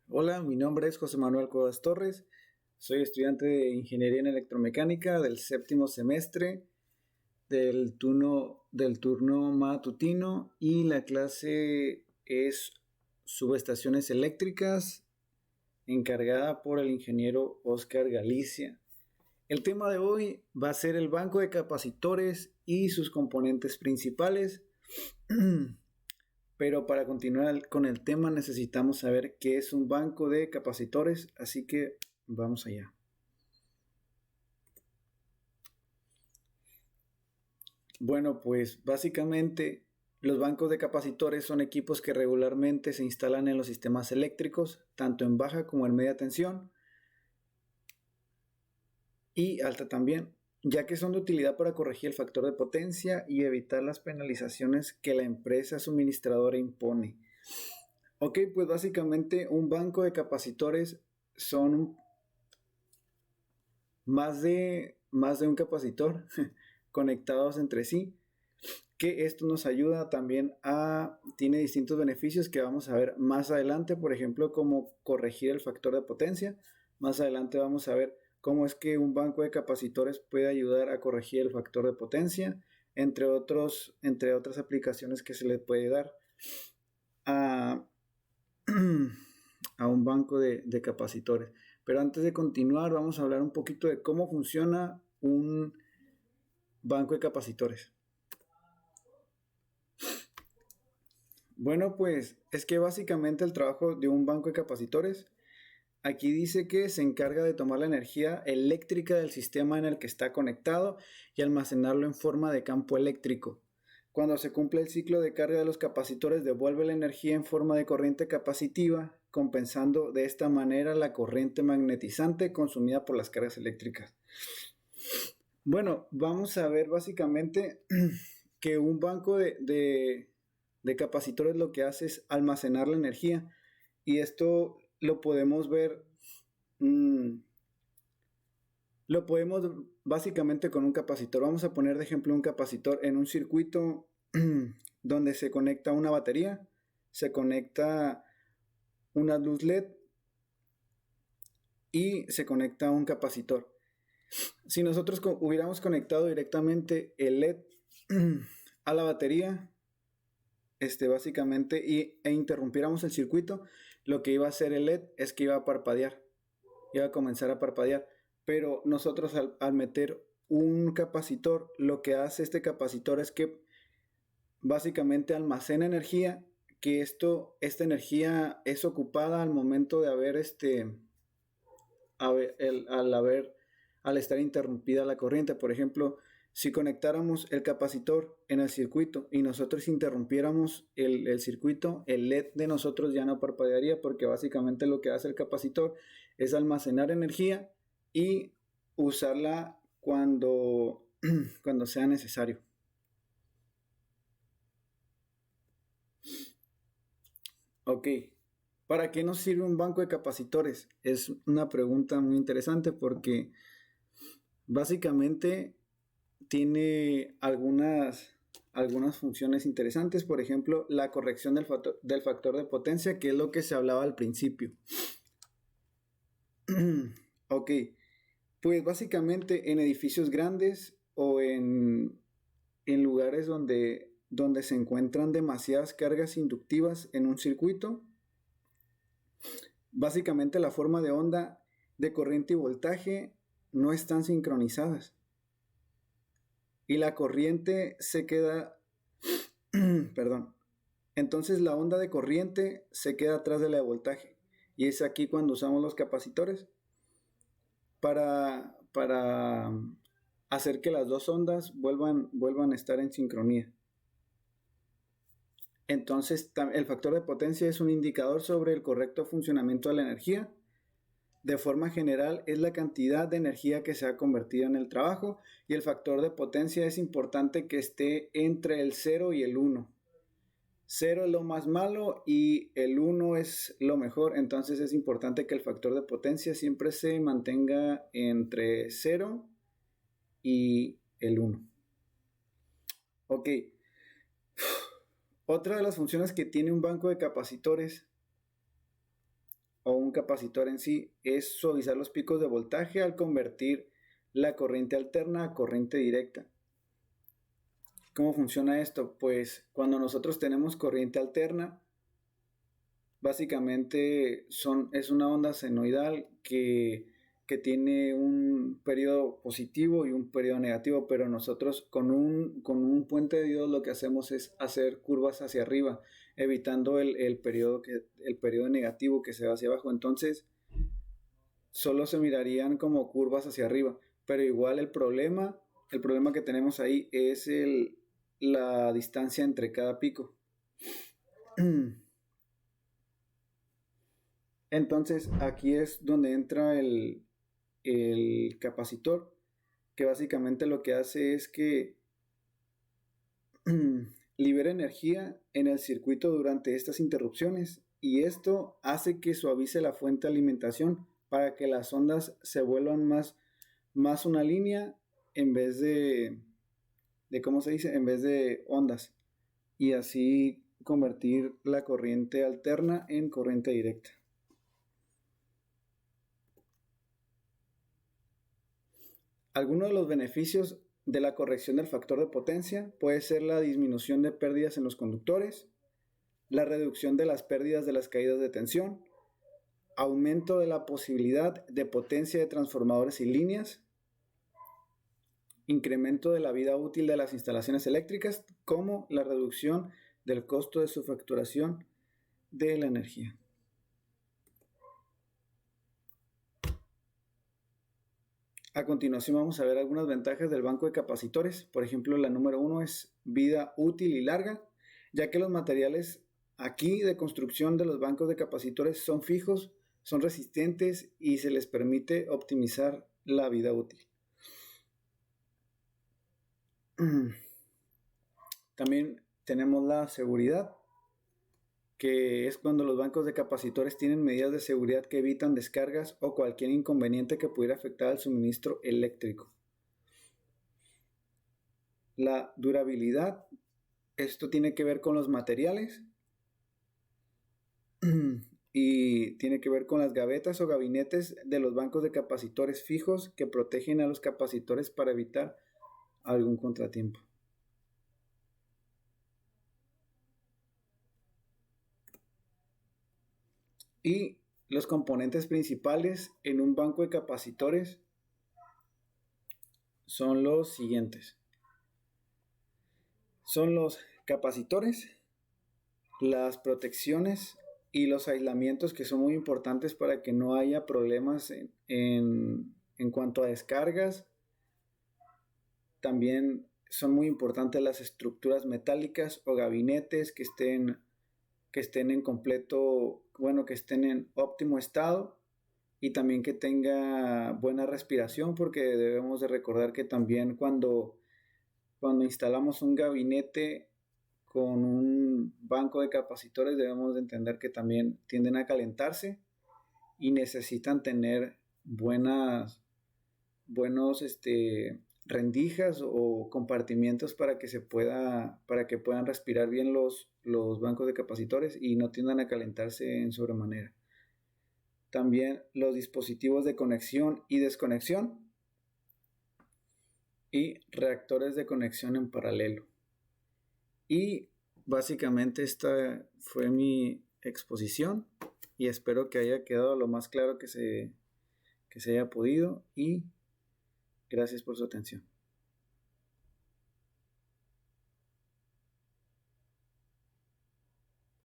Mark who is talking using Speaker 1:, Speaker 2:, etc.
Speaker 1: Hola, mi nombre es José Manuel Cuevas Torres, soy estudiante de Ingeniería en Electromecánica del séptimo semestre del turno matutino y la clase es Subestaciones Eléctricas, encargada por el ingeniero Oscar Galicia. El tema de hoy va a ser el banco de capacitores y sus componentes principales. Pero para continuar con el tema necesitamos saber qué es un banco de capacitores, así que vamos allá. Bueno, pues básicamente los bancos de capacitores son equipos que regularmente se instalan en los sistemas eléctricos, tanto en baja como en media tensión y alta también, ya que son de utilidad para corregir el factor de potencia y evitar las penalizaciones que la empresa suministradora impone. Ok, pues básicamente un banco de capacitores son más de un capacitor conectados entre sí, que esto nos ayuda también tiene distintos beneficios que vamos a ver más adelante, por ejemplo, como corregir el factor de potencia. Más adelante vamos a ver cómo es que un banco de capacitores puede ayudar a corregir el factor de potencia, entre otras aplicaciones que se le puede dar a, a un banco de capacitores. Pero antes de continuar, vamos a hablar un poquito de cómo funciona un banco de capacitores. Bueno, pues es que básicamente el trabajo de un banco de capacitores, aquí dice que se encarga de tomar la energía eléctrica del sistema en el que está conectado y almacenarlo en forma de campo eléctrico. Cuando se cumple el ciclo de carga de los capacitores, devuelve la energía en forma de corriente capacitiva, compensando de esta manera la corriente magnetizante consumida por las cargas eléctricas. Bueno, vamos a ver básicamente que un banco de capacitores lo que hace es almacenar la energía y esto lo podemos ver, mmm, lo podemos básicamente con un capacitor. Vamos a poner de ejemplo un capacitor en un circuito donde se conecta una batería, se conecta una luz LED y se conecta un capacitor. Si nosotros hubiéramos conectado directamente el LED a la batería, básicamente, e interrumpiéramos el circuito, lo que iba a hacer el LED es que iba a parpadear, iba a comenzar a parpadear. Pero nosotros al meter un capacitor, lo que hace este capacitor es que básicamente almacena energía, que esta energía es ocupada al momento de al estar interrumpida la corriente. Por ejemplo, si conectáramos el capacitor en el circuito y nosotros interrumpiéramos el circuito, el LED de nosotros ya no parpadearía, porque básicamente lo que hace el capacitor es almacenar energía y usarla cuando sea necesario. Ok, ¿para qué nos sirve un banco de capacitores? Es una pregunta muy interesante porque básicamente tiene algunas funciones interesantes. Por ejemplo, la corrección del factor de potencia, que es lo que se hablaba al principio. Ok, pues básicamente en edificios grandes o en lugares donde se encuentran demasiadas cargas inductivas en un circuito, básicamente la forma de onda de corriente y voltaje no están sincronizadas. Y la corriente se queda, perdón, entonces la onda de corriente se queda atrás de la de voltaje. Y es aquí cuando usamos los capacitores para hacer que las dos ondas vuelvan a estar en sincronía. Entonces el factor de potencia es un indicador sobre el correcto funcionamiento de la energía. De forma general es la cantidad de energía que se ha convertido en el trabajo, y el factor de potencia es importante que esté entre el 0 y el 1. 0 es lo más malo y el 1 es lo mejor, entonces es importante que el factor de potencia siempre se mantenga entre 0 y el 1. Ok, otra de las funciones que tiene un banco de capacitores o un capacitor en sí es suavizar los picos de voltaje al convertir la corriente alterna a corriente directa. ¿Cómo funciona esto? Pues cuando nosotros tenemos corriente alterna, básicamente es una onda senoidal que tiene un periodo positivo y un periodo negativo, pero nosotros con un puente de diodos lo que hacemos es hacer curvas hacia arriba, evitando el periodo negativo que se va hacia abajo. Entonces, solo se mirarían como curvas hacia arriba, pero igual el problema que tenemos ahí es la distancia entre cada pico. Entonces, aquí es donde entra el capacitor, que básicamente lo que hace es que libera energía en el circuito durante estas interrupciones, y esto hace que suavice la fuente de alimentación para que las ondas se vuelvan más una línea en vez ¿cómo se dice? En vez de ondas, y así convertir la corriente alterna en corriente directa. Algunos de los beneficios de la corrección del factor de potencia puede ser la disminución de pérdidas en los conductores, la reducción de las pérdidas de las caídas de tensión, aumento de la posibilidad de potencia de transformadores y líneas, incremento de la vida útil de las instalaciones eléctricas, como la reducción del costo de su facturación de la energía. A continuación vamos a ver algunas ventajas del banco de capacitores. Por ejemplo, la número 1 es vida útil y larga, ya que los materiales aquí de construcción de los bancos de capacitores son fijos, son resistentes y se les permite optimizar la vida útil. También tenemos la seguridad, que es cuando los bancos de capacitores tienen medidas de seguridad que evitan descargas o cualquier inconveniente que pudiera afectar al suministro eléctrico. La durabilidad, esto tiene que ver con los materiales y tiene que ver con las gavetas o gabinetes de los bancos de capacitores fijos que protegen a los capacitores para evitar algún contratiempo. Y los componentes principales en un banco de capacitores son los siguientes. Son los capacitores, las protecciones y los aislamientos, que son muy importantes para que no haya problemas en cuanto a descargas. También son muy importantes las estructuras metálicas o gabinetes que estén en completo, que estén en óptimo estado, y también que tenga buena respiración, porque debemos de recordar que también cuando instalamos un gabinete con un banco de capacitores, debemos de entender que también tienden a calentarse y necesitan tener buenos rendijas o compartimientos para que puedan respirar bien los bancos de capacitores y no tiendan a calentarse en sobremanera. También los dispositivos de conexión y desconexión y reactores de conexión en paralelo. Y básicamente esta fue mi exposición y espero que haya quedado lo más claro que se haya podido, y gracias por su atención.